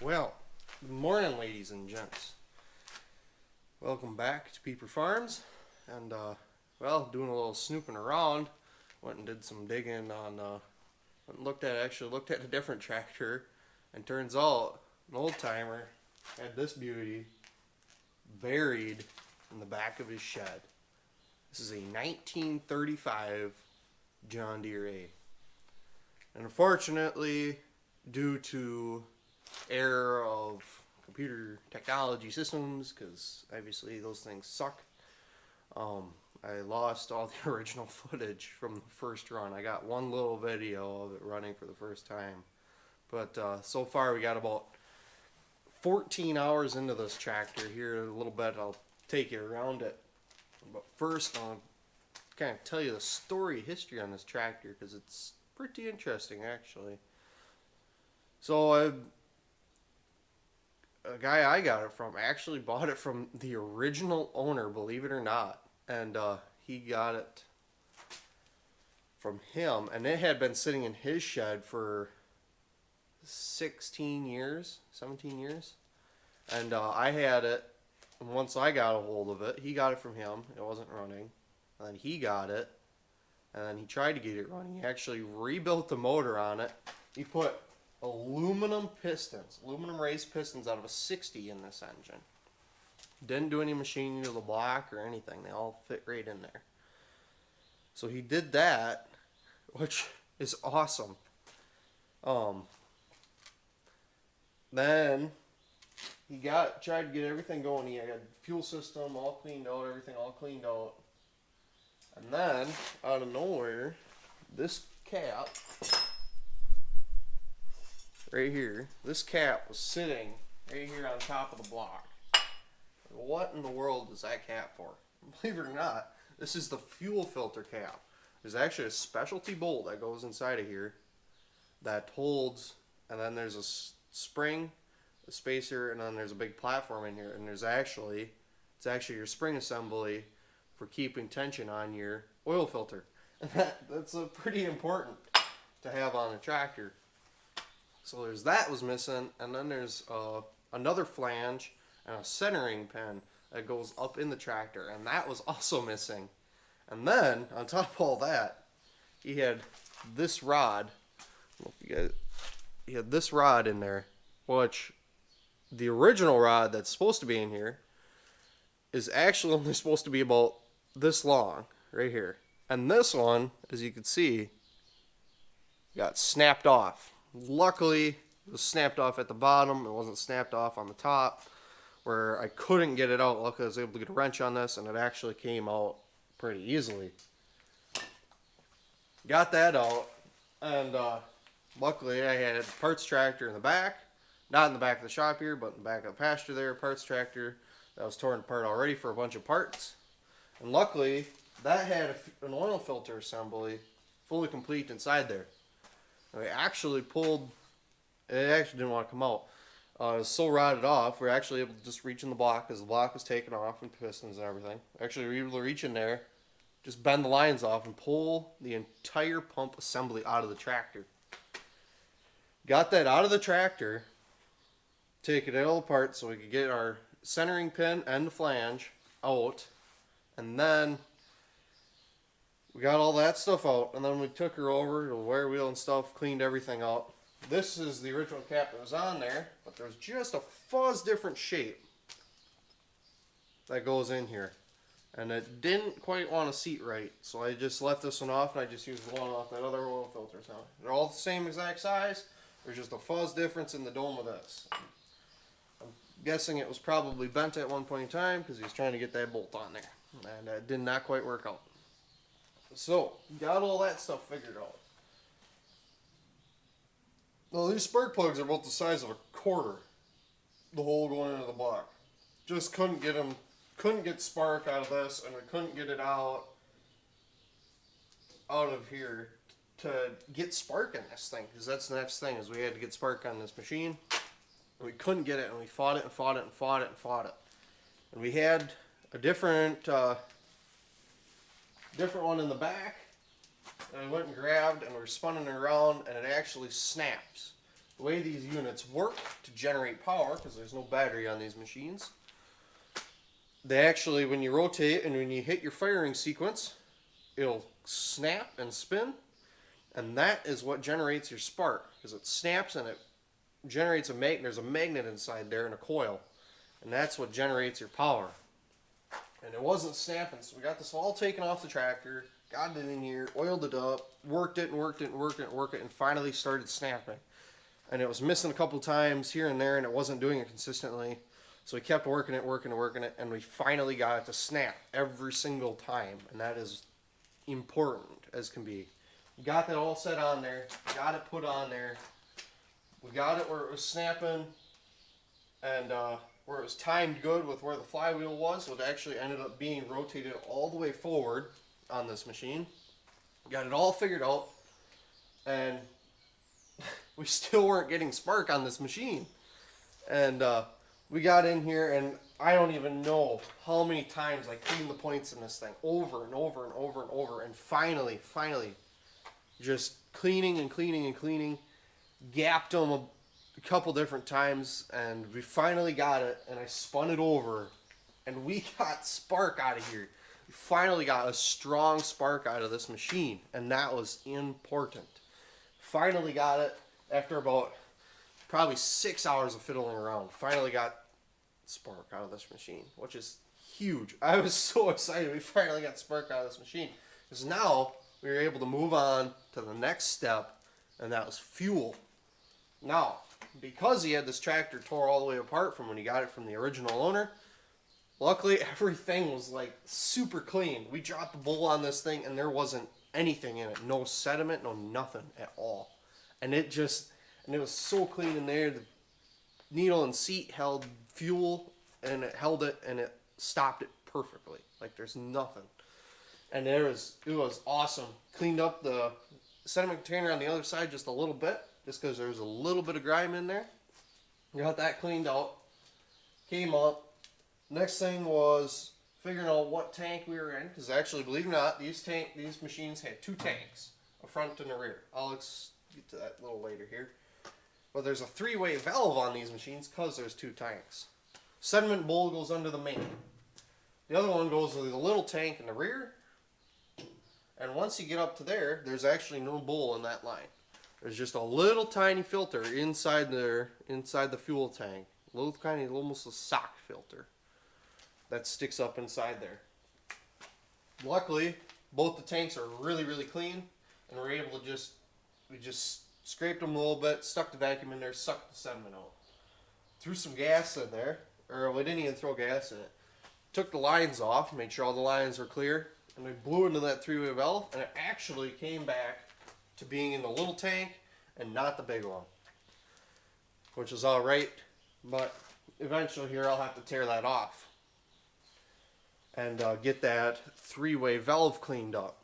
Well, good morning, ladies and gents. Welcome back to Pieper Farms. And, doing a little snooping around. Went and did some digging on, actually looked at a different tractor. And turns out, an old timer had this beauty buried in the back of his shed. This is a 1935 John Deere A. And unfortunately, due to error of computer technology systems, because obviously those things suck, I lost all the original footage from the first run. I got one little video of it running for the first time, but so far we got about 14 hours into this tractor. Here in a little bit I'll take you around it, but first I'll kind of tell you the story history on this tractor, because it's pretty interesting actually. So a guy I got it from actually bought it from the original owner, believe it or not, and he got it from him, and it had been sitting in his shed for 16 years, 17 years, and I had it. And once I got a hold of it, he got it from him. It wasn't running, and then he got it, and then he tried to get it running. He actually rebuilt the motor on it. He put aluminum raised pistons out of a 60 in this engine. Didn't do any machining to the block or anything. They all fit right in there. So he did that, which is awesome. Then he tried to get everything going. He had fuel system all cleaned out, everything all cleaned out. And then, out of nowhere, this cap right here, this cap was sitting right here on top of the block. What in the world is that cap for? Believe it or not, this is the fuel filter cap. There's actually a specialty bolt that goes inside of here that holds, and then there's a spring, a spacer, and then there's a big platform in here, and it's actually your spring assembly for keeping tension on your oil filter. And that's pretty important to have on a tractor. So there's that was missing, and then there's another flange and a centering pin that goes up in the tractor, and that was also missing. And then on top of all that, he had this rod. He had this rod in there, which the original rod that's supposed to be in here is actually only supposed to be about this long right here, and this one, as you can see, got snapped off. Luckily, it was snapped off at the bottom. It wasn't snapped off on the top, where I couldn't get it out. Luckily, I was able to get a wrench on this, and it actually came out pretty easily. Got that out, and luckily, I had a parts tractor in the back. Not in the back of the shop here, but in the back of the pasture there, a parts tractor that was torn apart already for a bunch of parts. And luckily, that had an oil filter assembly fully complete inside there. And we actually pulled, it actually didn't want to come out. It was so rotted off, we were actually able to just reach in the block, because the block was taken off and pistons and everything. Actually, we were able to reach in there, just bend the lines off, and pull the entire pump assembly out of the tractor. Got that out of the tractor, taken it all apart so we could get our centering pin and the flange out, and then we got all that stuff out, and then we took her over to the wear wheel and stuff, cleaned everything out. This is the original cap that was on there, but there's just a fuzz different shape that goes in here, and it didn't quite want to seat right, so I just left this one off, and I just used the one off that other oil filter. So they're all the same exact size. There's just a fuzz difference in the dome of this. I'm guessing it was probably bent at one point in time, because he was trying to get that bolt on there, and it did not quite work out. So, got all that stuff figured out. Well, these spark plugs are about the size of a quarter. The hole going into the block. Just couldn't get spark out of this, and we couldn't get it out of here to get spark in this thing, because that's the next thing, is we had to get spark on this machine. And we couldn't get it, and we fought it and fought it and fought it and fought it. And we had a different one in the back, and I went and grabbed, and we were spinning it around, and it actually snaps. the way these units work to generate power, because there's no battery on these machines, they actually, when you rotate and when you hit your firing sequence, it'll snap and spin, and that is what generates your spark, because it snaps and it generates a magnet. There's a magnet inside there and a coil, and that's what generates your power. And it wasn't snapping, so we got this all taken off the tractor, got it in here, oiled it up, worked it and worked it and worked it and worked it, and finally started snapping. And it was missing a couple times here and there, and it wasn't doing it consistently. So we kept working it, and we finally got it to snap every single time, and that is important as can be. We got that all set on there, got it put on there, we got it where it was snapping, and where it was timed good with where the flywheel was, so it actually ended up being rotated all the way forward on this machine. Got it all figured out, and we still weren't getting spark on this machine. And we got in here, and I don't even know how many times I cleaned the points in this thing over and over and over and over, and finally, just cleaning and cleaning and cleaning, gapped them a couple different times, and we finally got it, and I spun it over, and we got spark out of here. We finally got a strong spark out of this machine, and that was important. Finally got it after about probably 6 hours of fiddling around. Finally got spark out of this machine, which is huge. I was so excited we finally got spark out of this machine, because now we were able to move on to the next step, and that was fuel. Now, because he had this tractor tore all the way apart from when he got it from the original owner, luckily everything was like super clean. We dropped the bowl on this thing and there wasn't anything in it. No sediment, no nothing at all. And it was so clean in there. The needle and seat held fuel, and it held it, and it stopped it perfectly. Like there's nothing. And it was awesome. Cleaned up the sediment container on the other side just a little bit, just because there was a little bit of grime in there. Got that cleaned out. Came up. Next thing was figuring out what tank we were in, because actually, believe it or not, these machines had two tanks, a front and a rear. I'll get to that a little later here. But there's a three-way valve on these machines because there's two tanks. Sediment bowl goes under the main. The other one goes with the little tank in the rear. And once you get up to there, there's actually no bowl in that line. There's just a little tiny filter inside the fuel tank. A little tiny, almost a sock filter that sticks up inside there. Luckily, both the tanks are really, really clean, and we're able to we just scraped them a little bit, stuck the vacuum in there, sucked the sediment out. Threw some gas in there, or we didn't even throw gas in it. Took the lines off, made sure all the lines were clear, and we blew into that three-way valve, and it actually came back to being in the little tank and not the big one, which is all right. But eventually here I'll have to tear that off and get that three-way valve cleaned up.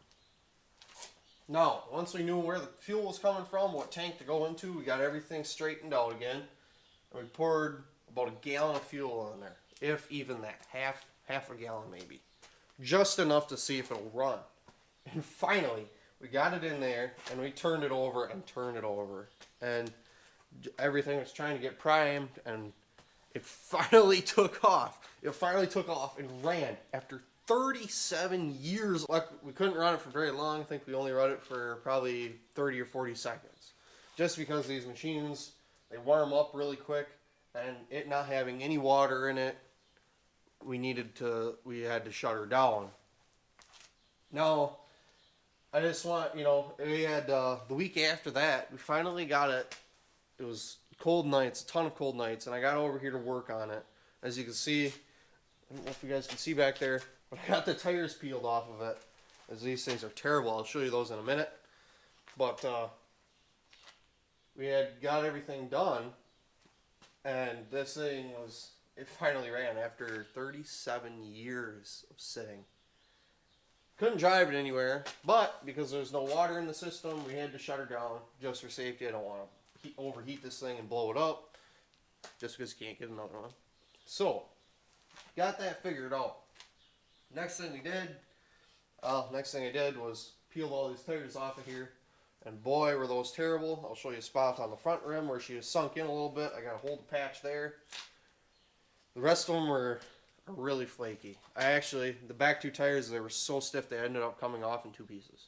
Now, once we knew where the fuel was coming from, what tank to go into, we got everything straightened out again. And we poured about a gallon of fuel in there, if even that, half a gallon maybe. Just enough to see if it'll run. And finally, we got it in there, and we turned it over and turned it over. And everything was trying to get primed, and it finally took off. It finally took off and ran after 37 years. Like, we couldn't run it for very long. I think we only run it for probably 30 or 40 seconds. Just because these machines, they warm up really quick, and it not having any water in it, we had to shut her down. Now, I just want, we had, the week after that, we finally got it. It was cold nights, a ton of cold nights, and I got over here to work on it. As you can see, I don't know if you guys can see back there, but I got the tires peeled off of it, as these things are terrible. I'll show you those in a minute. But we had got everything done, and this thing it finally ran after 37 years of sitting. Couldn't drive it anywhere, but because there's no water in the system, we had to shut her down just for safety. I don't want to overheat this thing and blow it up, just because you can't get another one. So, got that figured out. Next thing I did was peel all these tires off of here And boy, were those terrible. I'll show you a spot on the front rim where she was sunk in a little bit. I got to hold the patch there. The rest of them were really flaky. The back two tires, they were so stiff they ended up coming off in two pieces.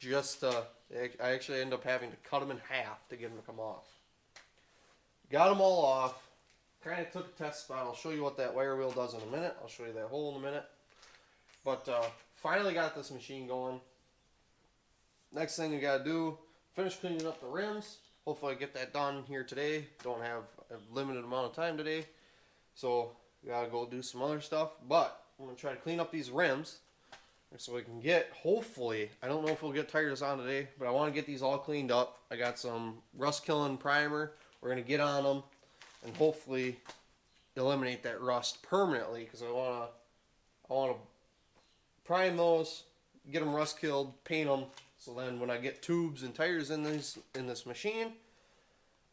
I actually ended up having to cut them in half to get them to come off. Got them all off. Kind of took a test spot. I'll show you what that wire wheel does in a minute. I'll show you that hole in a minute. But finally got this machine going. Next thing we got to do, finish cleaning up the rims. Hopefully I get that done here today. Don't have a limited amount of time today. So we got to go do some other stuff. But I'm going to try to clean up these rims. So we can get, hopefully, I don't know if we'll get tires on today, but I want to get these all cleaned up. I got some rust killing primer. We're going to get on them and hopefully eliminate that rust permanently, because I want to prime those, get them rust killed, paint them, so then when I get tubes and tires in this machine,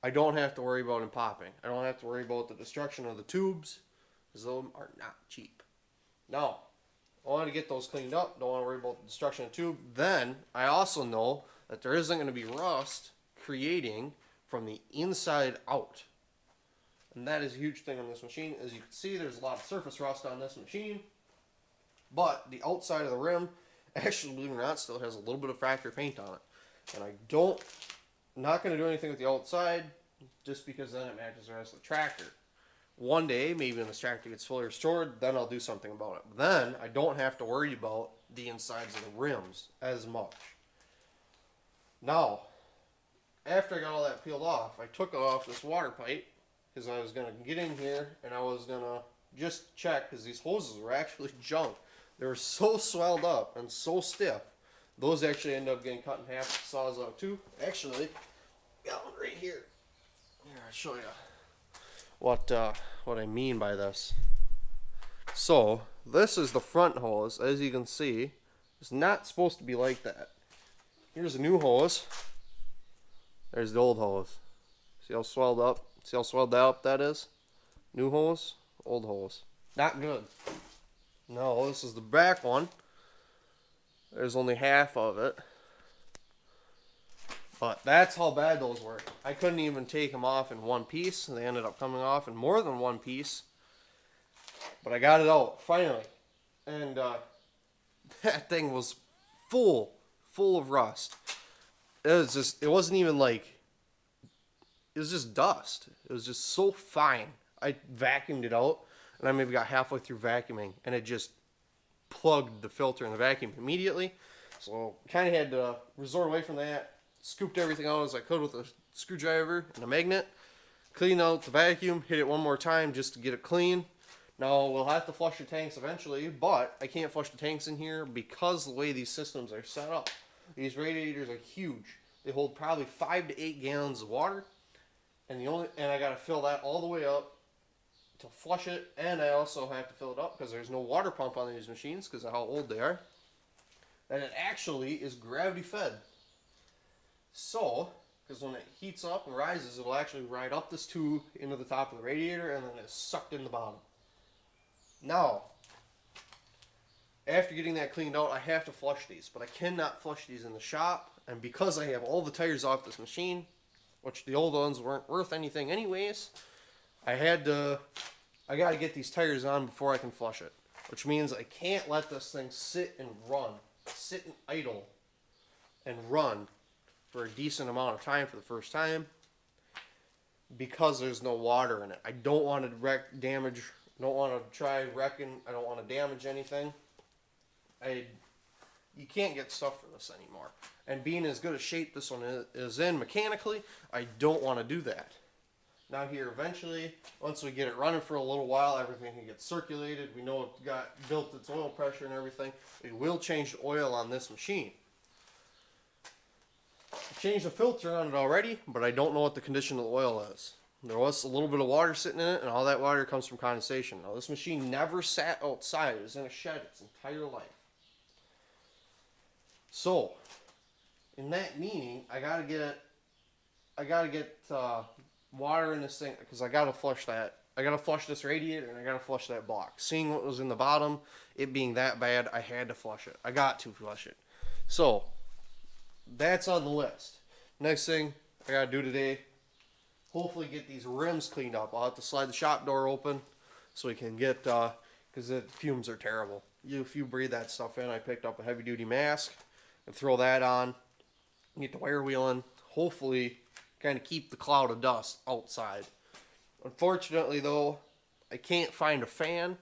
I don't have to worry about them popping. I don't have to worry about the destruction of the tubes, because those are not cheap. Now, I want to get those cleaned up. Don't want to worry about the destruction of the tube. Then, I also know that there isn't going to be rust creating from the inside out. And that is a huge thing on this machine. As you can see, there's a lot of surface rust on this machine. But the outside of the rim, actually, believe it or not, still has a little bit of factory paint on it. And I'm not going to do anything with the outside, just because then it matches the rest of the tractor. One day, maybe when this tractor gets fully restored, then I'll do something about it. But then, I don't have to worry about the insides of the rims as much. Now, after I got all that peeled off, I took off this water pipe, because I was going to get in here, and I was going to just check, because these hoses were actually junk. They were so swelled up and so stiff. Those actually ended up getting cut in half with the Sawzall too. Actually, got one right here. Here, I'll show you what I mean by this. So, this is the front hose. As you can see, it's not supposed to be like that. Here's a new hose. There's the old hose. See how swelled up? See how swelled up that is? New hose, old hose. Not good. No, this is the back one. There's only half of it. But that's how bad those were. I couldn't even take them off in one piece. They ended up coming off in more than one piece. But I got it out, finally. And that thing was full of rust. It wasn't even like, it was just dust. It was just so fine. I vacuumed it out, and I maybe got halfway through vacuuming, and it just plugged the filter in the vacuum immediately. So kind of had to resort away from that. Scooped everything out as I could with a screwdriver and a magnet. Cleaned out the vacuum, hit it one more time just to get it clean. Now we'll have to flush the tanks eventually, but I can't flush the tanks in here because the way these systems are set up. These radiators are huge. They hold probably 5 to 8 gallons of water, and I got to fill that all the way up to flush it, and I also have to fill it up because there's no water pump on these machines because of how old they are. And it actually is gravity fed. So, because when it heats up and rises, it'll actually ride up this tube into the top of the radiator, and then it's sucked in the bottom. Now, after getting that cleaned out, I have to flush these, but I cannot flush these in the shop, and because I have all the tires off this machine, which the old ones weren't worth anything anyways, I got to get these tires on before I can flush it, which means I can't let this thing sit and idle and run for a decent amount of time for the first time because there's no water in it. I don't want to damage, don't want to try wrecking, I don't want to damage anything. You can't get stuff for this anymore. And being as good a shape this one is in mechanically, I don't want to do that. Now here eventually, once we get it running for a little while, everything can get circulated. We know it got built its oil pressure and everything. We will change the oil on this machine. I changed the filter on it already, but I don't know what the condition of the oil is. There was a little bit of water sitting in it, and all that water comes from condensation. Now this machine never sat outside. It was in a shed its entire life. So, in that meaning, I gotta get water in this thing because I gotta flush that. I gotta flush this radiator and I gotta flush that block. Seeing what was in the bottom, it being that bad, I had to flush it. I got to flush it. So, that's on the list. Next thing I gotta do today, hopefully get these rims cleaned up. I'll have to slide the shop door open so we can get, because the fumes are terrible. If you breathe that stuff in, I picked up a heavy duty mask and throw that on, get the wire wheeling, hopefully kind of keep the cloud of dust outside. Unfortunately though, I can't find a fan.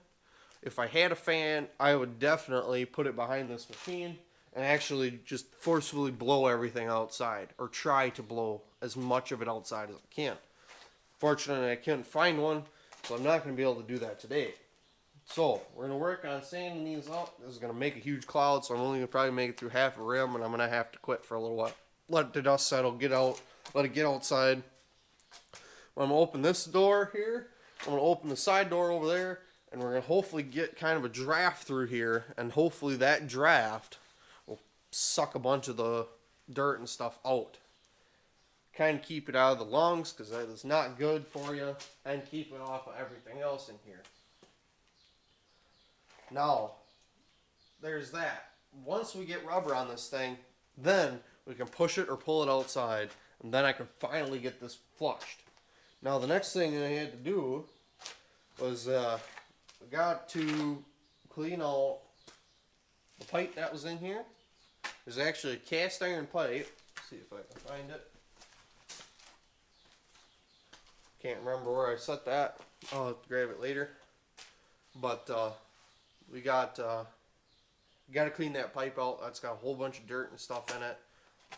If I had a fan, I would definitely put it behind this machine and actually just forcefully blow everything outside, or try to blow as much of it outside as I can. Fortunately, I couldn't find one, so I'm not going to be able to do that today. So, we're going to work on sanding these out. This is going to make a huge cloud, so I'm only going to probably make it through half a rim, and I'm going to have to quit for a little while. Let the dust settle, get out, let it get outside. I'm going to open this door here. I'm going to open the side door over there, and we're going to hopefully get kind of a draft through here, and hopefully that draft will suck a bunch of the dirt and stuff out. Kind of keep it out of the lungs, because that is not good for you, and keep it off of everything else in here. Now, there's that. Once we get rubber on this thing, then we can push it or pull it outside, and then I can finally get this flushed. Now, the next thing I had to do was I got to clean out the pipe that was in here. There's actually a cast iron pipe. Let's see if I can find it. Can't remember where I set that. I'll have to grab it later. But we got to clean that pipe out. That's got a whole bunch of dirt and stuff in it.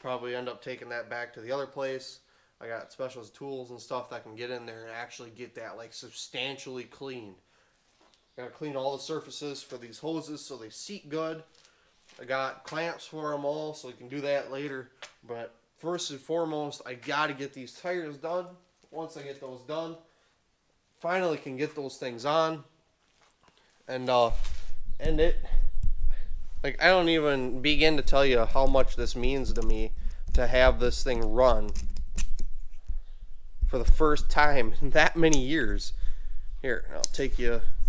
Probably end up taking that back to the other place. I got special tools and stuff that can get in there and actually get that like substantially cleaned. Got to clean all the surfaces for these hoses so they seat good. I got clamps for them all, so we can do that later. But first and foremost, I got to get these tires done. Once I get those done, finally can get those things on. And it, like, I don't even begin to tell you how much this means to me to have this thing run for the first time in that many years. Here, I'll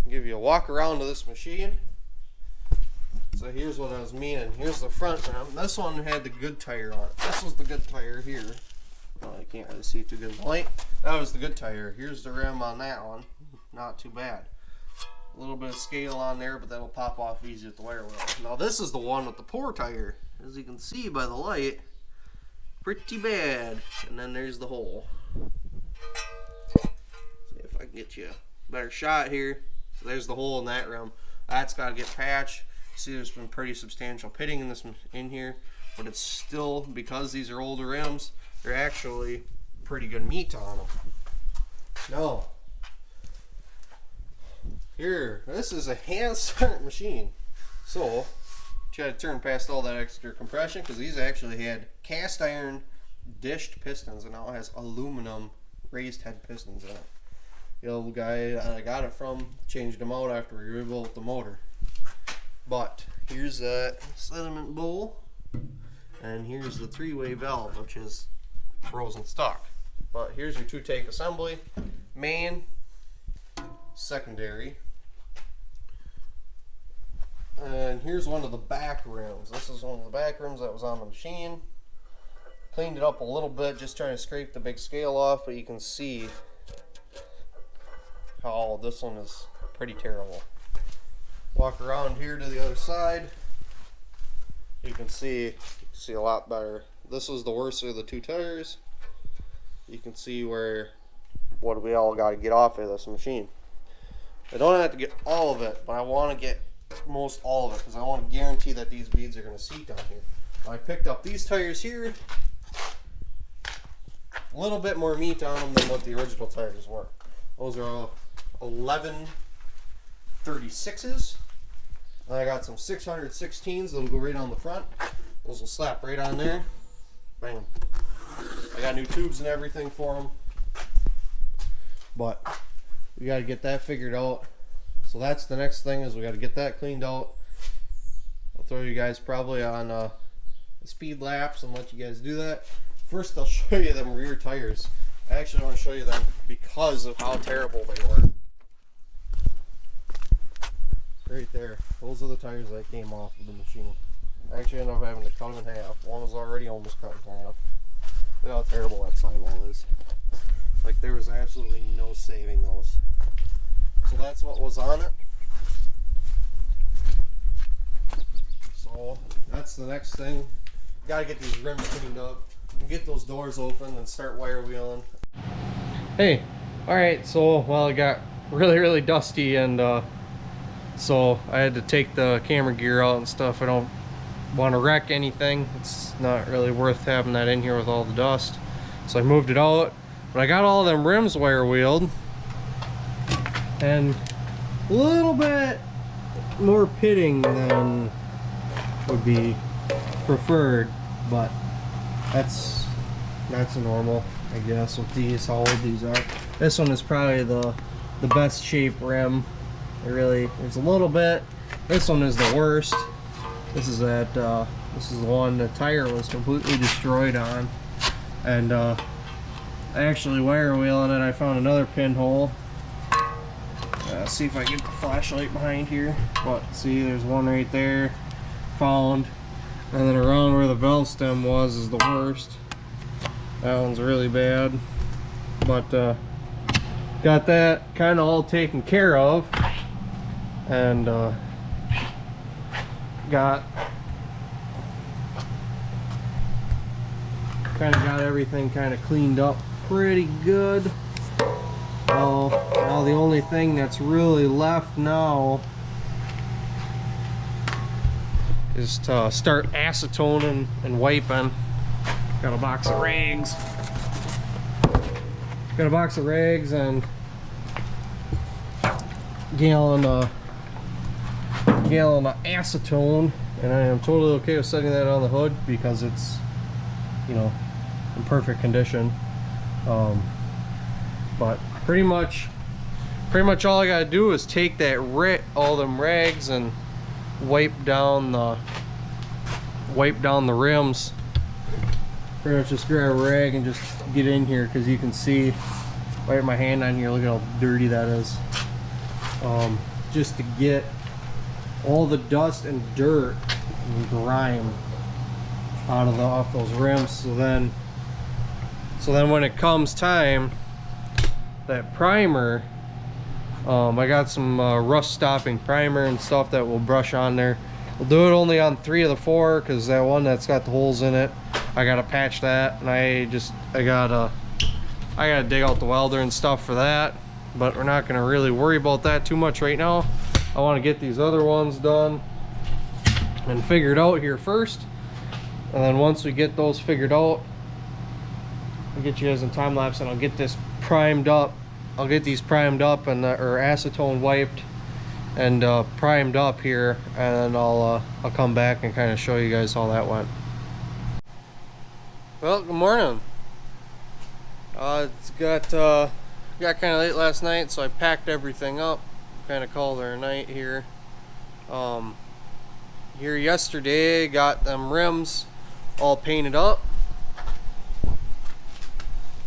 give you a walk around to this machine. So here's what I was meaning. Here's the front rim. This one had the good tire on it. This was the good tire here. Well, I can't really see it too good in the light. That was the good tire. Here's the rim on that one. Not too bad. A little bit of scale on there, but that'll pop off easy with the wire wheel. Now this is the one with the poor tire. As you can see by the light, pretty bad. And then there's the hole. See if I can get you a better shot here. So there's the hole in that rim. That's got to get patched. See, there's been pretty substantial pitting in here, but it's still, because these are older rims, they're actually pretty good meat on them. Now, here, this is a hand start machine. So, try to turn past all that extra compression, because these actually had cast iron dished pistons, and now it has aluminum raised head pistons in it. The old guy that I got it from changed them out after we rebuilt the motor. But here's that sediment bowl, and here's the three-way valve, which is frozen stock. But here's your two-take assembly: main, secondary, and here's one of the back rims. This is one of the back rims that was on the machine. Cleaned it up a little bit, just trying to scrape the big scale off, but you can see how this one is pretty terrible. Walk around here to the other side. You can see a lot better. This was the worst of the two tires. You can see what we all got to get off of this machine. I don't have to get all of it, but I want to get most all of it, because I want to guarantee that these beads are going to seat down here. I picked up these tires here. A little bit more meat on them than what the original tires were. Those are 1136s. And I got some 616s that'll go right on the front. Those will slap right on there. Bam. I got new tubes and everything for them. But we got to get that figured out. So that's the next thing, is we got to get that cleaned out. I'll throw you guys probably on a speed lapse and let you guys do that. First, I'll show you them rear tires. I actually want to show you them because of how terrible they were. Right there. Those are the tires that came off of the machine. I actually ended up having to cut them in half. One was already almost cut in half. Look how terrible that sidewall is. Like, there was absolutely no saving those. So that's what was on it. So that's the next thing. Gotta get these rims cleaned up and get those doors open and start wire wheeling. Hey, alright, so well, it got really dusty, and so I had to take the camera gear out and stuff. I don't want to wreck anything. It's not really worth having that in here with all the dust. So I moved it out. But I got all them rims wire wheeled, and a little bit more pitting than would be preferred, but that's normal, I guess, with these, how old these are. This one is probably the best shape rim. There's a little bit. This one is the worst. This is this is the one the tire was completely destroyed on, and I actually wire wheeling it. I found another pinhole. See if I get the flashlight behind here. But see, there's one right there. Found, and then around where the valve stem was is the worst. That one's really bad, but got that kind of all taken care of, and got everything kind of cleaned up pretty good. Now the only thing that's really left now is to start acetoning and wiping. Got a box of rags. Got a box of rags and gallon of acetone, and I am totally okay with setting that on the hood because it's, you know, in perfect condition. But pretty much all I gotta do is take that all them rags and wipe down the rims. Pretty much just grab a rag and just get in here, because you can see, wipe my hand on here, look at how dirty that is. Just to get all the dust and dirt and grime off those rims, so then when it comes time, that primer, I got some rust stopping primer and stuff that will brush on there. We'll do it only on 3 of the 4, because that one that's got the holes in it, I gotta patch that, and I gotta dig out the welder and stuff for that. But we're not gonna really worry about that too much right now. I want to get these other ones done and figured out here first, and then once we get those figured out, I'll get you guys in time lapse, and I'll get this primed up. I'll get these primed up and or acetone wiped and primed up here, and then I'll come back and kind of show you guys how that went. Well, good morning. It's got kind of late last night, so I packed everything up. Kind of called it a night here. Here yesterday, got them rims all painted up.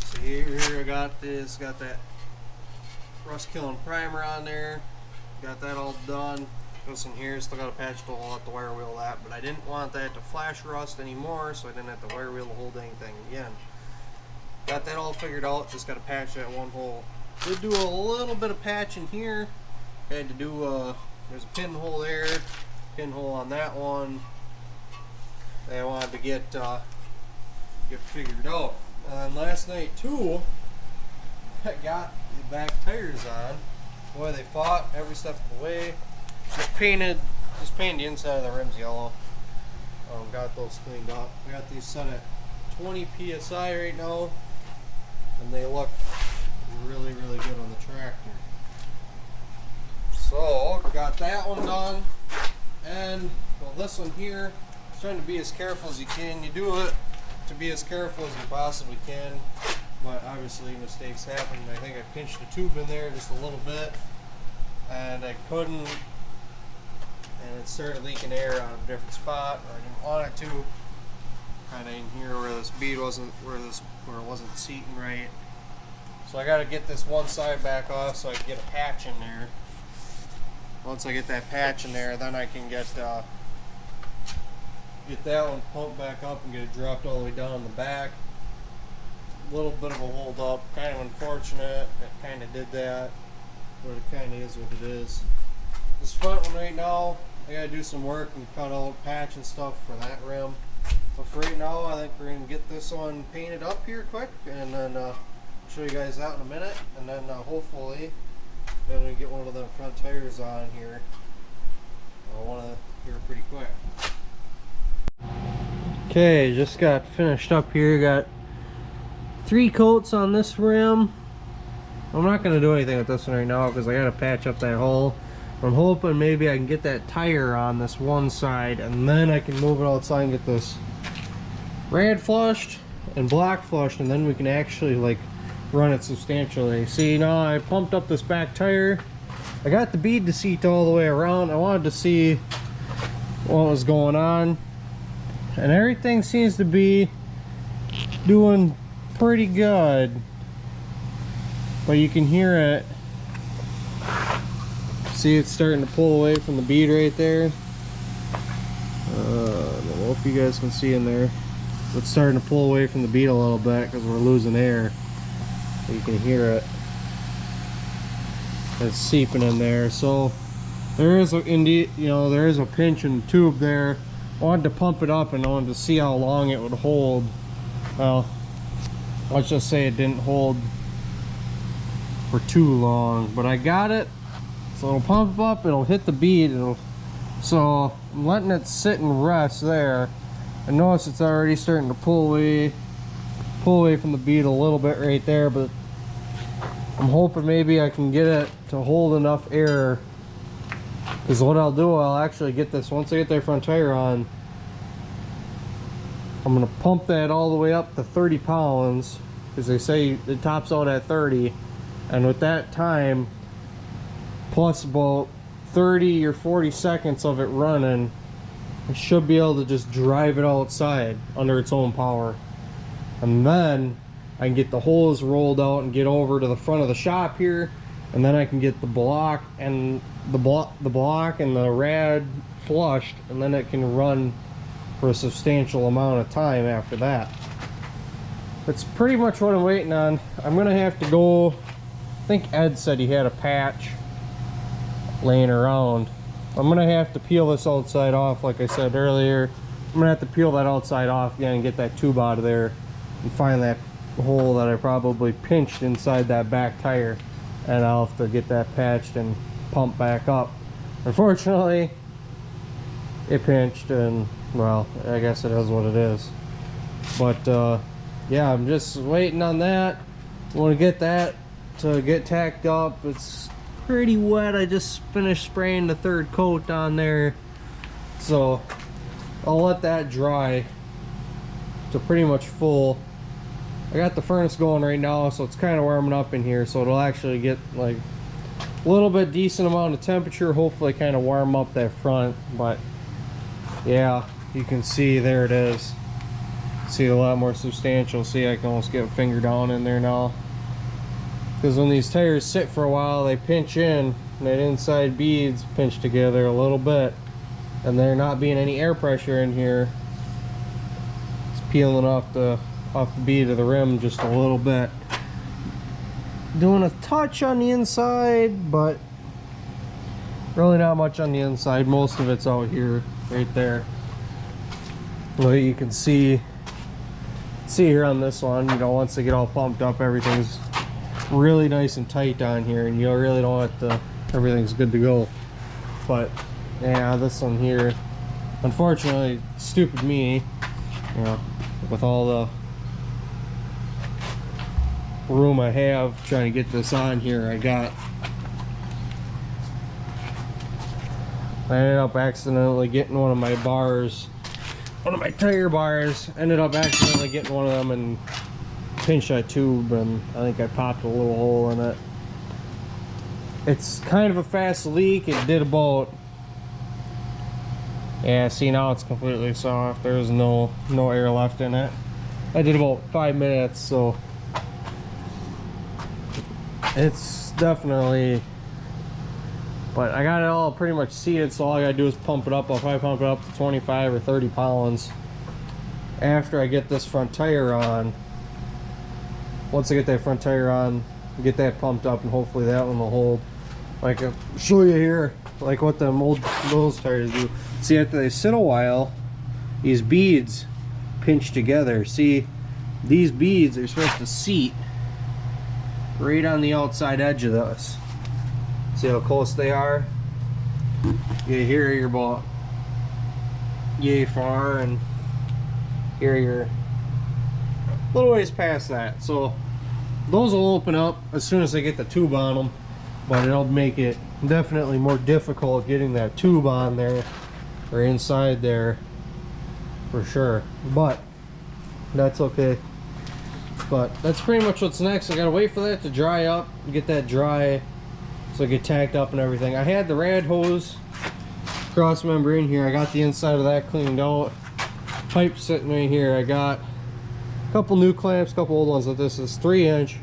So here I got that rust killing primer on there. Got that all done. This one here, still got to patch the hole, have to wire wheel that, but I didn't want that to flash rust anymore, so I didn't have to wire wheel the whole dang thing again. Got that all figured out, just got to patch that one hole. Did do a little bit of patching here. Had to do there's a pinhole there, pinhole on that one that I wanted to get figured out. And last night too, I got the back tires on. Boy, they fought every step of the way. Just painted the inside of the rims yellow. Got those cleaned up. I got these set at 20 psi right now, and they look really good on the tractor. So got that one done, and well, this one here, trying to be as careful as you can. You do it to be as careful as you possibly can, but obviously mistakes happen. I think I pinched the tube in there just a little bit, and I couldn't, and it started leaking air out of a different spot where I didn't want it to. Kind of in here where this bead wasn't, where it wasn't seating right. So I got to get this one side back off so I can get a patch in there. Once I get that patch in there, then I can get get that one pumped back up and get it dropped all the way down in the back. A little bit of a hold up, kind of unfortunate. It kind of did that, but it kind of is what it is. This front one right now, I gotta do some work and cut out patch and stuff for that rim. But for right now, I think we're gonna get this one painted up here quick, and then show you guys that in a minute, and then hopefully then we get one of the front tires on here. I want to here pretty quick. Okay, just got finished up here. Got 3 coats on this rim. I'm not going to do anything with this one right now because I got to patch up that hole. I'm hoping maybe I can get that tire on this one side, and then I can move it outside and get this rad flushed and block flushed, and then we can actually like run it substantially. See, now I pumped up this back tire. I got the bead deceit all the way around. I wanted to see what was going on, and everything seems to be doing pretty good, but you can hear it. See, it's starting to pull away from the bead right there. I don't know if you guys can see in there. It's starting to pull away from the bead a little bit because we're losing air. You can hear it. It's seeping in there. So there is there is a pinch in the tube there. I wanted to pump it up and I wanted to see how long it would hold. Well, let's just say it didn't hold for too long, but I got it. So it'll pump up, it'll hit the bead, so I'm letting it sit and rest there. I notice it's already starting to pull away from the bead a little bit right there, but I'm hoping maybe I can get it to hold enough air, because what I'll do, I'll actually get this, once I get that front tire on, I'm going to pump that all the way up to 30 pounds, because they say it tops out at 30, and with that time plus about 30 or 40 seconds of it running, I should be able to just drive it outside under its own power. And then I can get the hose rolled out and get over to the front of the shop here, and then I can get the block and the block and the rad flushed, and then it can run for a substantial amount of time after that. That's pretty much what I'm waiting on. I'm gonna have to go, I think Ed said he had a patch laying around. I'm gonna have to peel this outside off, like I said earlier. I'm gonna have to peel that outside off again and get that tube out of there and find that hole that I probably pinched inside that back tire, and I'll have to get that patched and pumped back up. Unfortunately, it pinched, and well, I guess it is what it is. But yeah, I'm just waiting on that. I want to get that to get tacked up. It's pretty wet. I just finished spraying the 3rd coat on there, so I'll let that dry to pretty much full. I got the furnace going right now, so it's kind of warming up in here, so it'll actually get like a little bit decent amount of temperature, hopefully kind of warm up that front. But yeah, you can see there it is. See, a lot more substantial. See, I can almost get a finger down in there now, because when these tires sit for a while, they pinch in, and that inside beads pinch together a little bit, and there not being any air pressure in here, it's peeling off the bead of the rim just a little bit. Doing a touch on the inside, but really not much on the inside. Most of it's out here, right there. Well, you can see here on this one, once they get all pumped up, everything's really nice and tight down here, and you really don't have to, everything's good to go. But yeah, this one here, unfortunately, stupid me, with all the room I have trying to get this on here, I ended up accidentally getting one of my tire bars, ended up accidentally getting one of them and pinched that tube, and I think I popped a little hole in it. It's kind of a fast leak. It did about, yeah, see, now it's completely soft. There's no air left in it. I did about 5 minutes, so it's definitely But I got it all pretty much seated, so all I gotta do is pump it up. I'll probably pump it up to 25 or 30 pounds after I get this front tire on. Once I get that front tire on, get that pumped up, and hopefully that one will hold. Like I'll show you here, like what them old Mills tires do. See, after they sit a while, these beads pinch together. See, these beads are supposed to seat right on the outside edge of this. See how close they are? Yeah, here you're about yay far, and here you're a little ways past that. So those will open up as soon as I get the tube on them, but it'll make it definitely more difficult getting that tube on there or inside there for sure, but that's okay. But that's pretty much what's next. I gotta wait for that to dry up, get that dry so I get tacked up and everything. I had the rad hose cross member in here. I got the inside of that cleaned out. Pipe sitting right here. I got a couple new clamps, a couple old ones. This is 3-inch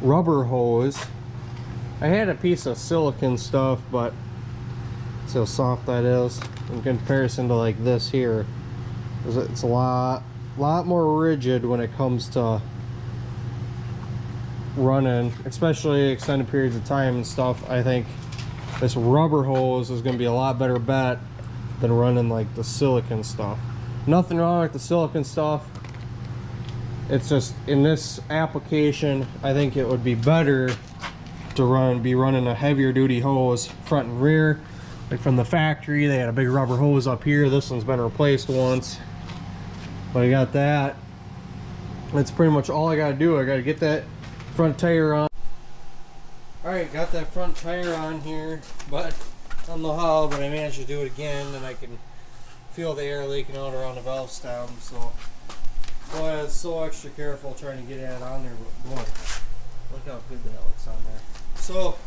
rubber hose. I had a piece of silicone stuff, but see how soft that is in comparison to like this here. It's a lot more rigid when it comes to running, especially extended periods of time and stuff. I think this rubber hose is going to be a lot better bet than running like the silicone stuff. Nothing wrong with the silicone stuff, it's just in this application I think it would be better to be running a heavier duty hose front and rear. Like from the factory they had a big rubber hose up here. This one's been replaced once, but I got that. That's pretty much all I gotta do. I gotta get that front tire on. Alright, got that front tire on here, but I don't know how, but I managed to do it again, and I can feel the air leaking out around the valve stem. So boy, I was so extra careful trying to get it on there, but boy, look how good that looks on there. So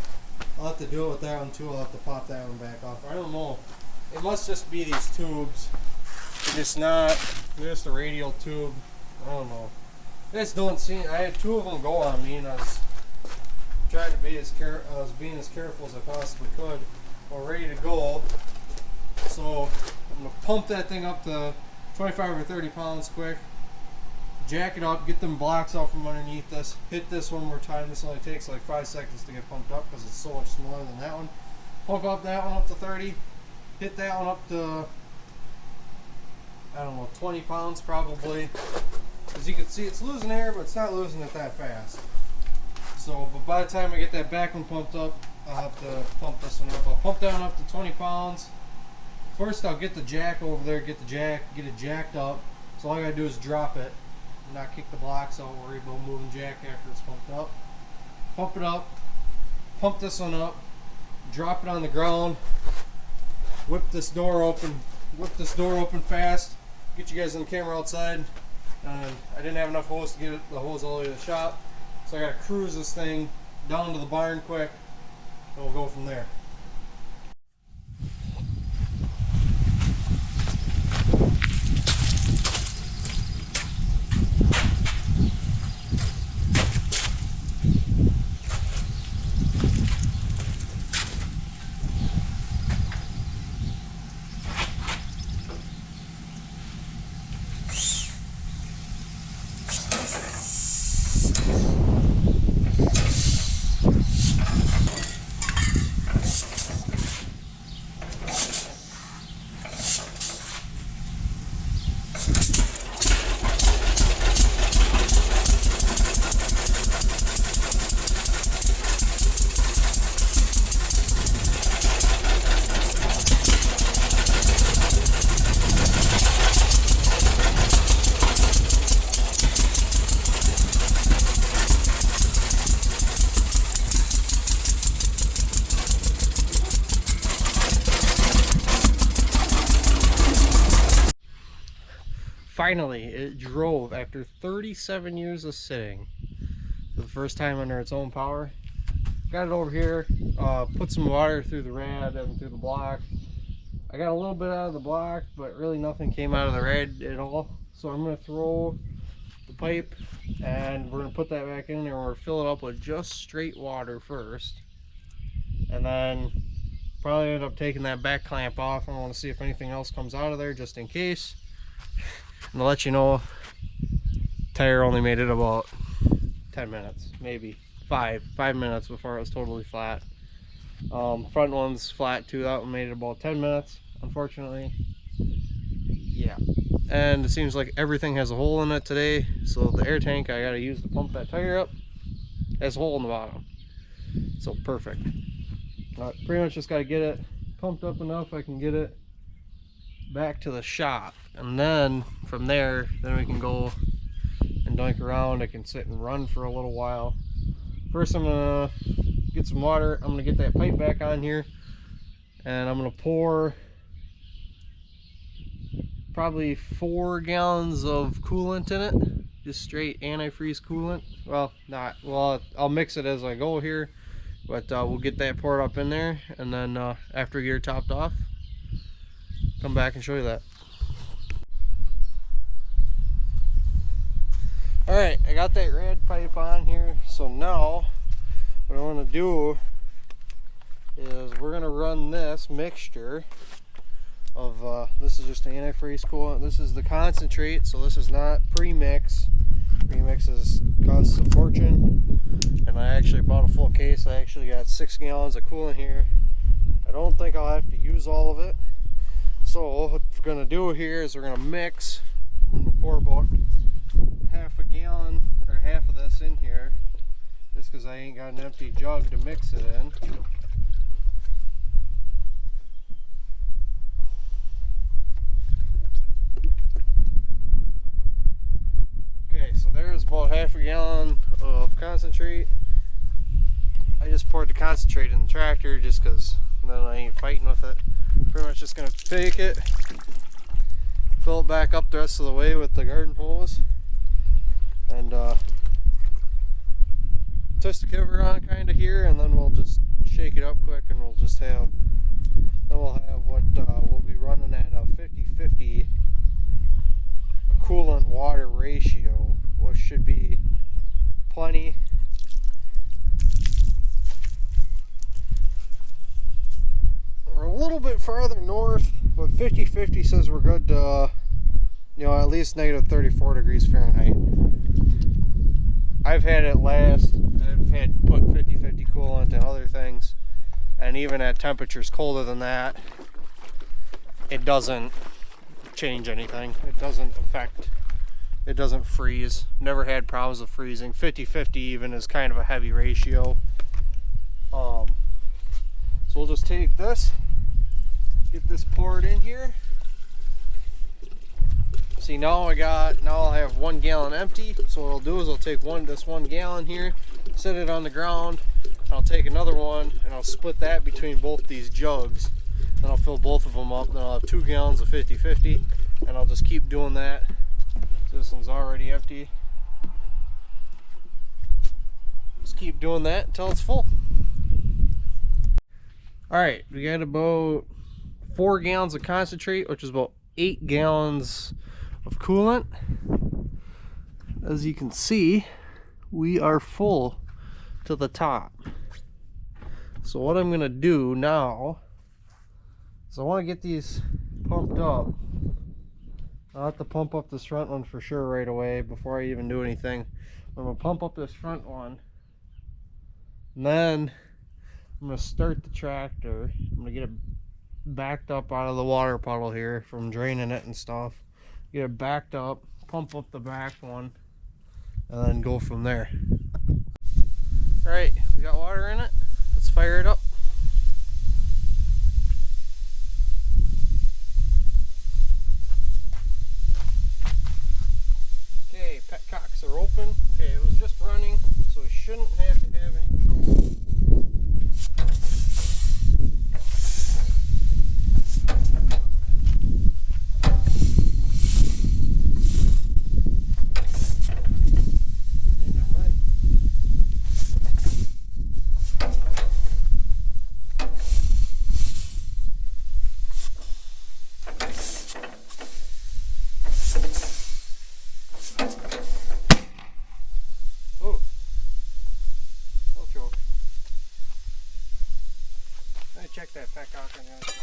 I'll have to do it with that one too. I'll have to pop that one back off. I don't know, it must just be these tubes. It's not just a radial tube. I don't know. I just don't see. I had two of them go on me, and I was trying to be as being as careful as I possibly could. We're ready to go. So I'm gonna pump that thing up to 25 or 30 pounds quick. Jack it up, get them blocks out from underneath this. Hit this one more time. This only takes like 5 seconds to get pumped up because it's so much smaller than that one. Pump up that one up to 30. Hit that one up to, I don't know, 20 pounds probably. As you can see, it's losing air, but it's not losing it that fast. So, but by the time I get that back one pumped up, I'll have to pump this one up. I'll pump that one up to 20 pounds. First, I'll get the jack over there, get it jacked up. So all I gotta do is drop it, not kick the blocks out, worry about moving jack after it's pumped up. Pump it up, pump this one up, drop it on the ground, whip this door open fast, get you guys on the camera outside. I didn't have enough hose to get the hose all the way to the shop, so I gotta cruise this thing down to the barn quick, and we'll go from there. Finally, it drove after 37 years of sitting for the first time under its own power. Got it over here, put some water through the rad and through the block. I got a little bit out of the block, but really nothing came out of the rad at all. So I'm going to throw the pipe and we're going to put that back in there, and we're going to fill it up with just straight water first. And then probably end up taking that back clamp off. I want to see if anything else comes out of there just in case. And I'll let you know, tire only made it about 10 minutes, maybe 5 minutes before it was totally flat. Front one's flat too. That one made it about 10 minutes, unfortunately. Yeah. And it seems like everything has a hole in it today. So the air tank I gotta use to pump that tire up has a hole in the bottom. So perfect. Pretty much just gotta get it pumped up enough I can get it back to the shop. And then from there, then we can go and doink around. I can sit and run for a little while. First I'm gonna get some water. I'm gonna get that pipe back on here, and I'm gonna pour probably 4 gallons of coolant in it, just straight antifreeze coolant. Well, I'll mix it as I go here, but we'll get that poured up in there, and then after we get it topped off, come back and show you that. Alright, I got that red pipe on here, so now what I want to do is we're going to run this mixture of, this is just the antifreeze coolant. This is the concentrate, so this is not pre-mix. Pre-mix costs a fortune, and I actually bought a full case. I actually got 6 gallons of coolant here. I don't think I'll have to use all of it. So what we're going to do here is we're going to mix. I'm going to pour about half a gallon or half of this in here, just because I ain't got an empty jug to mix it in. Okay, so there's about half a gallon of concentrate. I just poured the concentrate in the tractor just because then I ain't fighting with it. Pretty much just gonna take it, fill it back up the rest of the way with the garden hose, and twist the cover on kind of here, and then we'll just shake it up quick, and we'll have what we'll be running at a 50-50 coolant water ratio, which should be plenty. We're a little bit farther north, but 50-50 says we're good to, at least negative 34 degrees Fahrenheit. I've had put 50-50 coolant and other things, and even at temperatures colder than that, it doesn't change anything. It doesn't freeze. Never had problems with freezing. 50-50 even is kind of a heavy ratio. So we'll just take this, get this poured in here. See, now I'll have 1 gallon empty. So what I'll do is I'll take this 1 gallon here, set it on the ground, and I'll take another one and I'll split that between both these jugs. Then I'll fill both of them up. Then I'll have 2 gallons of 50-50, and I'll just keep doing that. So this one's already empty. Just keep doing that until it's full. Alright, we got about 4 gallons of concentrate, which is about 8 gallons of coolant. As you can see, we are full to the top. So what I'm going to do now is I want to get these pumped up. I'll have to pump up this front one for sure right away before I even do anything. I'm going to pump up this front one, and then I'm going to start the tractor. I'm going to get it backed up out of the water puddle here from draining it and stuff. Get it backed up, pump up the back one, and then go from there. Alright, we got water in it. Let's fire it up. Okay, petcocks are open. Okay, it was just running, so we shouldn't have to have any trouble. check that petcock on the other side.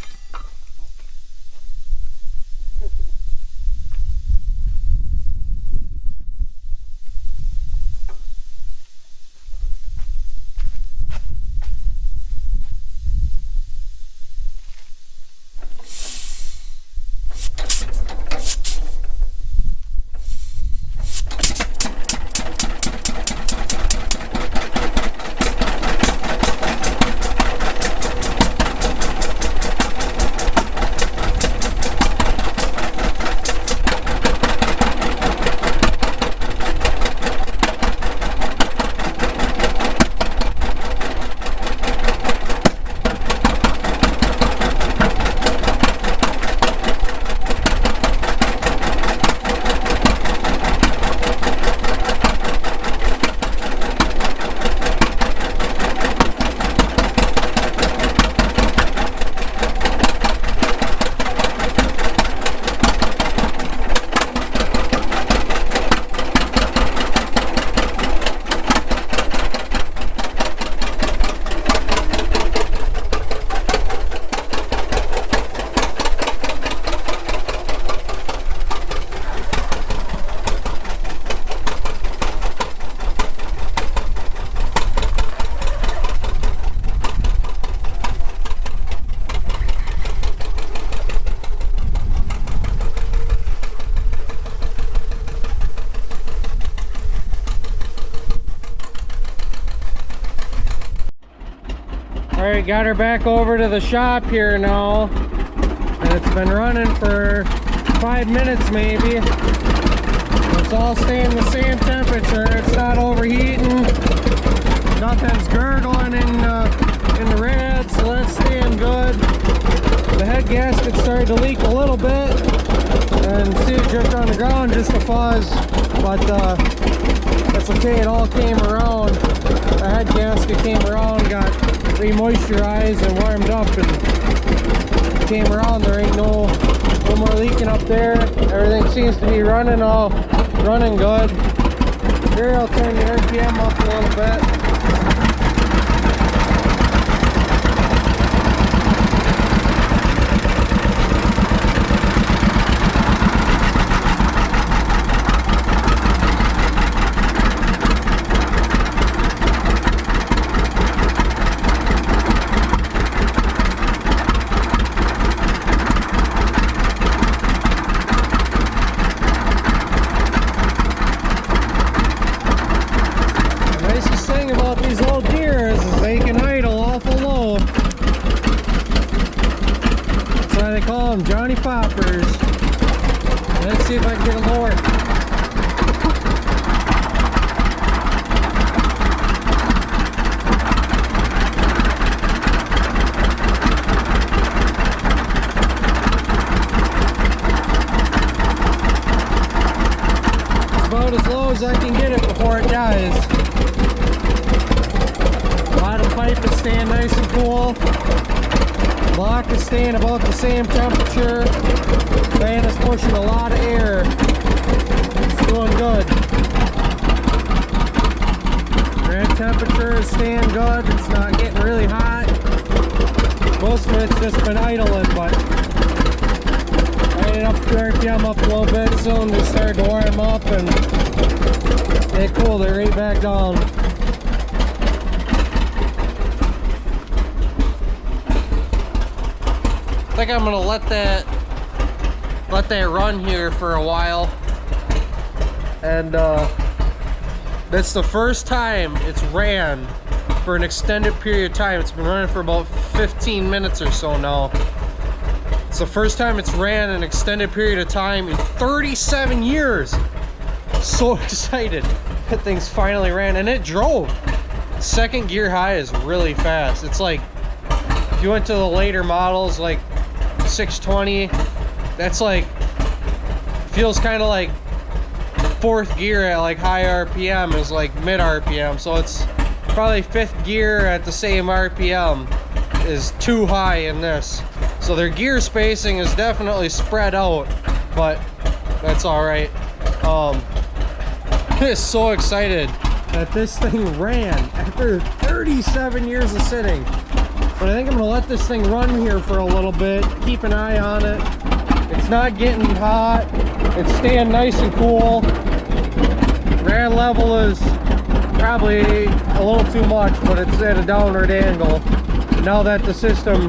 Alright, got her back over to the shop here now. And it's been running for 5 minutes maybe. It's all staying the same temperature. It's not overheating. Nothing's gurgling in the red, so that's staying good. The head gasket started to leak a little bit. And see it dripped on the ground, just a fuzz. But that's okay, it all came around. The head gasket came around, got re-moisturized and warmed up and came around. There ain't no more leaking up there. Everything seems to be running good. Here, I'll turn the RPM up a little bit. They call them Johnny Poppers. Let's see if I can get them lower. It's about as low as I can get it before it dies. Bottom pipe is staying nice and cool. Block is staying about the same temperature. Fan is pushing a lot of air. It's doing good. Grand temperature is staying good. It's not getting really hot. Most of it's just been idling, but I ended up the RPM up a little bit soon. They started to warm up and they cooled it right back down. I think I'm gonna let that run here for a while, and that's the first time it's ran for an extended period of time. It's been running for about 15 minutes or so now. It's the first time it's ran an extended period of time in 37 years. I'm so excited that thing's finally ran, and it drove. Second gear high is really fast. It's like if you went to the later models like 620, that's like, feels kind of like fourth gear at like high RPM is like mid RPM, so it's probably fifth gear at the same RPM is too high in this. So their gear spacing is definitely spread out, but that's all right. I'm just so excited that this thing ran after 37 years of sitting. But I think I'm gonna let this thing run here for a little bit, keep an eye on it. It's not getting hot, it's staying nice and cool. Rad level is probably a little too much, but it's at a downward angle. Now that the system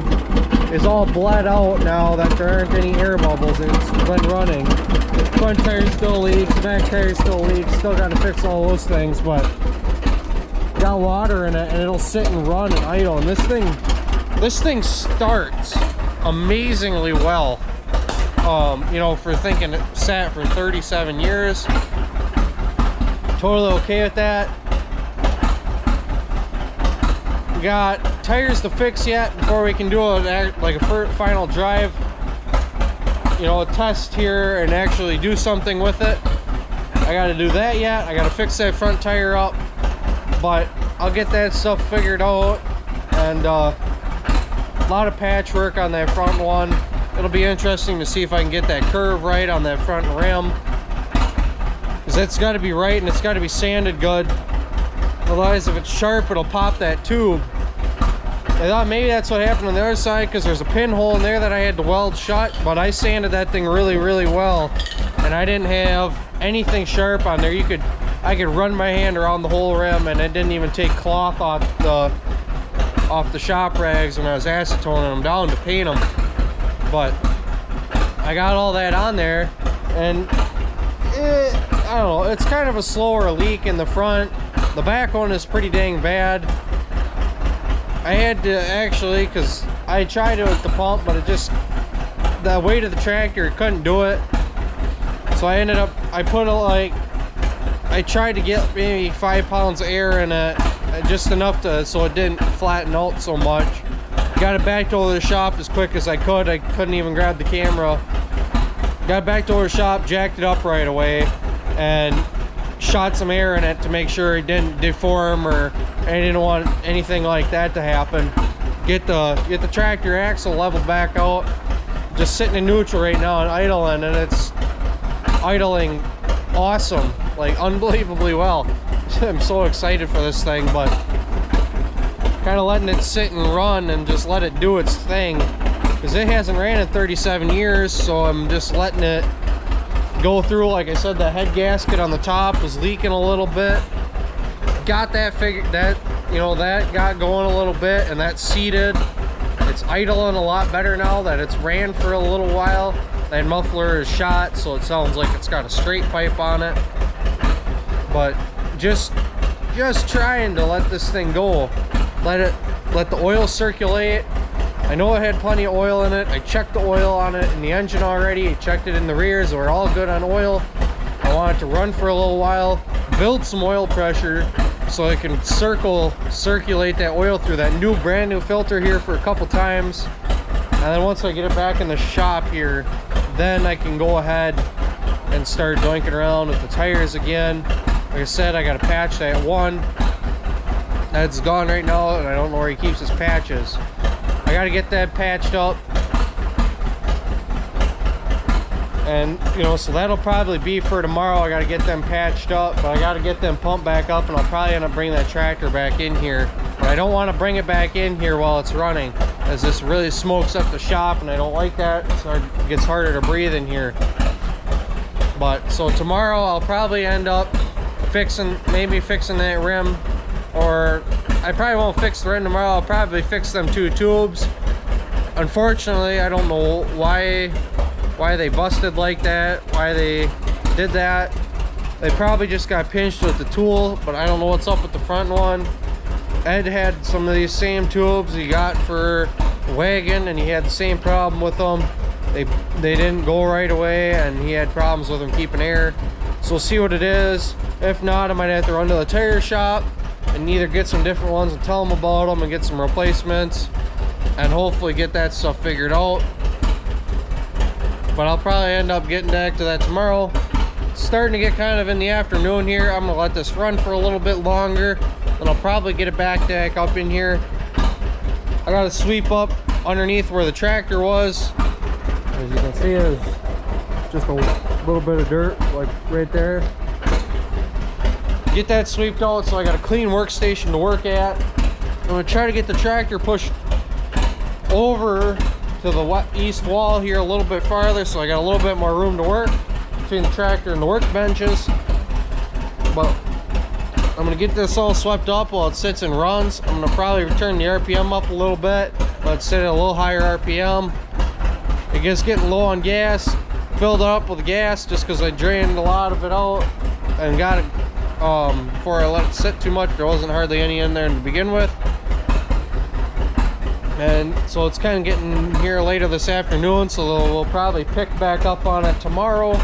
is all bled out, now that there aren't any air bubbles and it's been running. Front tire still leaks, back tire still leaks, still gotta fix all those things, but got water in it and it'll sit and run and idle. And this thing starts amazingly well. You know, for thinking it sat for 37 years. Totally okay with that. We got tires to fix yet before we can do like a final drive, you know, a test here and actually do something with it. I got to do that yet. I got to fix that front tire up, but I'll get that stuff figured out. And a lot of patchwork on that front one. It'll be interesting to see if I can get that curve right on that front rim, because that's got to be right and it's got to be sanded good. Otherwise, if it's sharp, it'll pop that tube. I thought maybe that's what happened on the other side, because there's a pinhole in there that I had to weld shut, but I sanded that thing really, really well, and I didn't have anything sharp on there. I could run my hand around the whole rim, and it didn't even take cloth off the shop rags when I was acetoning them down to paint them. But I got all that on there, and I don't know, it's kind of a slower leak in the front. The back one is pretty dang bad. I had to actually, because I tried it with the pump, but it just, the weight of the tractor, it couldn't do it. So I ended up, I tried to get maybe 5 pounds of air in it, just enough so it didn't flatten out so much. Got it back over to the shop as quick as I could. I couldn't even grab the camera. Got it back to the shop, jacked it up right away, and shot some air in it to make sure it didn't deform, or I didn't want anything like that to happen. Get the tractor axle leveled back out. Just sitting in neutral right now and idling, and it's idling awesome, like unbelievably well. I'm so excited for this thing, but kind of letting it sit and run and just let it do its thing, because it hasn't ran in 37 years. So I'm just letting it go through. Like I said, the head gasket on the top was leaking a little bit. Got that figured, that, you know, that got going a little bit, and that's seated. It's idling a lot better now that it's ran for a little while. That muffler is shot, so it sounds like it's got a straight pipe on it. But just trying to let this thing go. Let the oil circulate. I know it had plenty of oil in it. I checked the oil on it in the engine already. I checked it in the rears. We're all good on oil. I want it to run for a little while, build some oil pressure so I can circulate that oil through that brand new filter here for a couple times. And then once I get it back in the shop here, then I can go ahead and start doinking around with the tires again. Like I said, I got to patch that one. That's gone right now, and I don't know where he keeps his patches. I got to get that patched up. And, you know, so that'll probably be for tomorrow. I got to get them patched up, but I got to get them pumped back up, and I'll probably end up bringing that tractor back in here. But I don't want to bring it back in here while it's running, as this really smokes up the shop, and I don't like that. So it gets harder to breathe in here. But, so tomorrow I'll probably end up maybe fixing that rim. Or I probably won't fix the rim tomorrow. I'll probably fix them 2 tubes. Unfortunately, I don't know why they busted like that, why they did that. They probably just got pinched with the tool, but I don't know what's up with the front one. Ed had some of these same tubes he got for wagon, and he had the same problem with them. They didn't go right away, and he had problems with them keeping air. So we'll see what it is. If not, I might have to run to the tire shop and either get some different ones and tell them about them and get some replacements, and hopefully get that stuff figured out. But I'll probably end up getting back to that tomorrow. It's starting to get kind of in the afternoon here. I'm gonna let this run for a little bit longer, and I'll probably get it back up in here. I gotta sweep up underneath where the tractor was. As you can see, there's just a little bit of dirt, like right there. Get that swept out, so I got a clean workstation to work at. I'm gonna try to get the tractor pushed over to the east wall here a little bit farther, so I got a little bit more room to work between the tractor and the workbenches. But I'm gonna get this all swept up while it sits and runs. I'm gonna probably turn the RPM up a little bit, but sit at a little higher RPM. It gets getting low on gas. Filled it up with gas just because I drained a lot of it out and got it before I let it sit too much. There wasn't hardly any in there to begin with. And so it's kind of getting here later this afternoon, so we'll probably pick back up on it tomorrow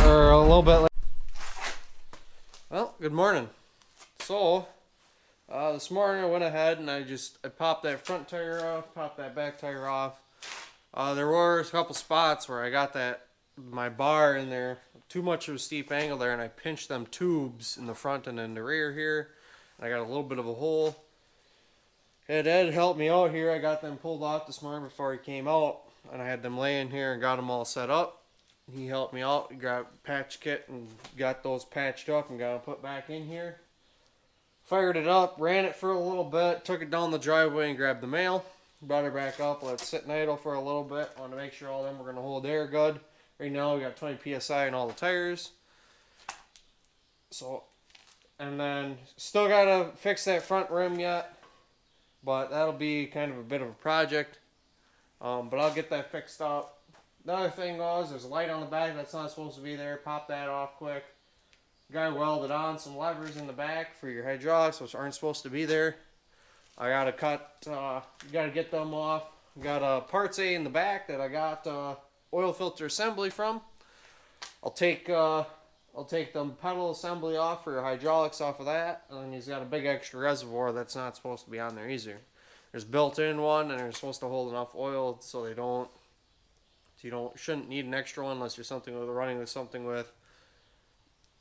or a little bit later. Well, good morning. So, this morning I went ahead and I popped that front tire off, popped that back tire off. There were a couple spots where I got my bar in there, too much of a steep angle there, and I pinched them tubes in the front and in the rear here. And I got a little bit of a hole. Ed helped me out here. I got them pulled off this morning before he came out, and I had them laying here and got them all set up. He helped me out. He grabbed a patch kit and got those patched up and got them put back in here. Fired it up, ran it for a little bit, took it down the driveway and grabbed the mail. Brought her back up, let it sit and idle for a little bit. Wanted to make sure all of them were going to hold air good. Right now we got 20 psi in all the tires. So, and then still got to fix that front rim yet. But that'll be kind of a bit of a project. But I'll get that fixed up. The other thing was, there's a light on the back that's not supposed to be there. Pop that off quick. Guy welded on some levers in the back for your hydraulics, which aren't supposed to be there. I gotta gotta get them off. Got a parts A in the back that I got oil filter assembly from. I'll take the pedal assembly off for your hydraulics off of that, and then he's got a big extra reservoir that's not supposed to be on there either. There's built-in one, and they're supposed to hold enough oil so you shouldn't need an extra one unless you're running with something with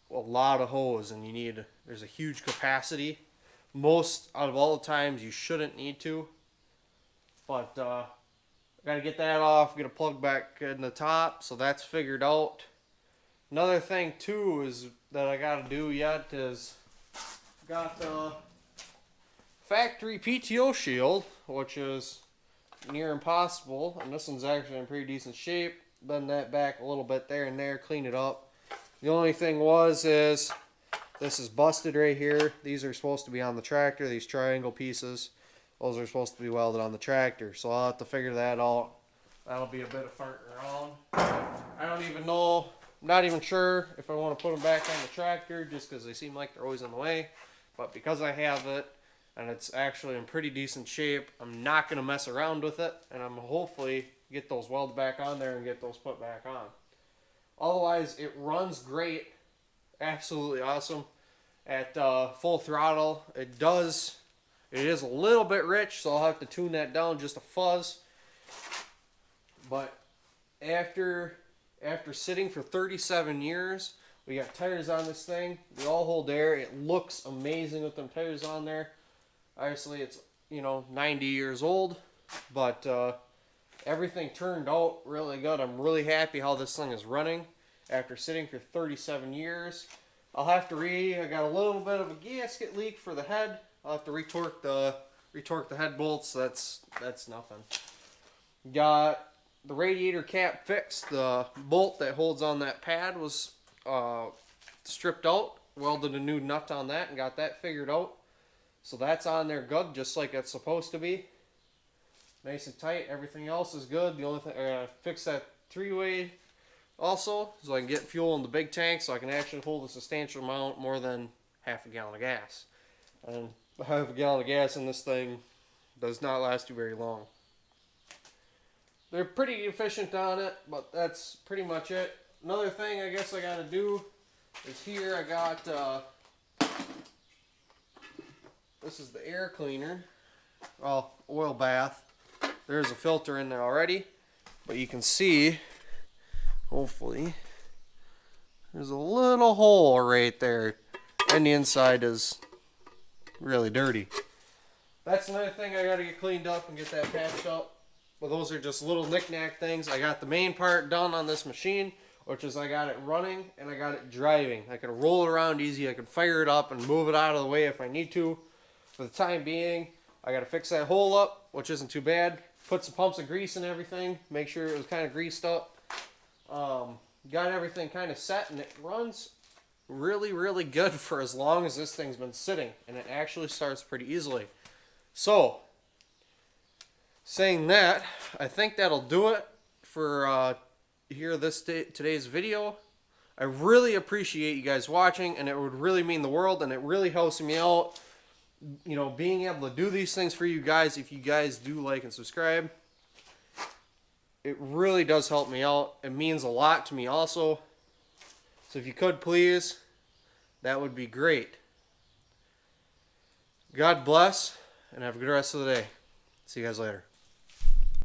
a lot of hose, and there's a huge capacity. Most out of all the times you shouldn't need to, but I gotta get that off, get a plug back in the top, so that's figured out. Another thing too is that I gotta do yet is got the factory PTO shield, which is near impossible, and this one's actually in pretty decent shape. Bend that back a little bit there and there, clean it up. The only thing is this is busted right here. These are supposed to be on the tractor, these triangle pieces. Those are supposed to be welded on the tractor, so I'll have to figure that out. That'll be a bit of farting around. I don't even know, I'm not even sure if I want to put them back on the tractor just because they seem like they're always in the way. But because I have it, and it's actually in pretty decent shape, I'm not going to mess around with it, and I'm hopefully get those welded back on there and get those put back on. Otherwise, it runs great, absolutely awesome at full throttle. It is a little bit rich, so I'll have to tune that down just a fuzz. But after sitting for 37 years, we got tires on this thing. They all hold air. It looks amazing with them tires on there. Obviously, it's 90 years old, but everything turned out really good. I'm really happy how this thing is running after sitting for 37 years. I'll have to I got a little bit of a gasket leak for the head. I'll have to retorque the head bolts. That's nothing. Got the radiator cap fixed. The bolt that holds on that pad was stripped out. Welded a new nut on that and got that figured out. So that's on there good, just like it's supposed to be. Nice and tight. Everything else is good. The only thing I gotta fix that three-way also, so I can get fuel in the big tank, so I can actually hold a substantial amount, more than half a gallon of gas. And half a gallon of gas in this thing does not last you very long. They're pretty efficient on it, but that's pretty much it. Another thing I guess I gotta do is here I got this is the air cleaner, oil bath. There's a filter in there already, but you can see, hopefully, there's a little hole right there, and the inside is really dirty. That's another thing I gotta get cleaned up and get that patched up. But those are just little knick-knack things. I got the main part done on this machine, which is I got it running and I got it driving. I can roll it around easy. I can fire it up and move it out of the way if I need to. For the time being, I got to fix that hole up, which isn't too bad. Put some pumps of grease and everything. Make sure it was kind of greased up. Got everything kind of set, and it runs really, really good for as long as this thing's been sitting. And it actually starts pretty easily. So, saying that, I think that'll do it for today's video. I really appreciate you guys watching, and it would really mean the world, and it really helps me out, you know, being able to do these things for you guys. If you guys do like and subscribe, it really does help me out. It means a lot to me also. So if you could please, that would be great. God bless, and have a good rest of the day. See you guys later.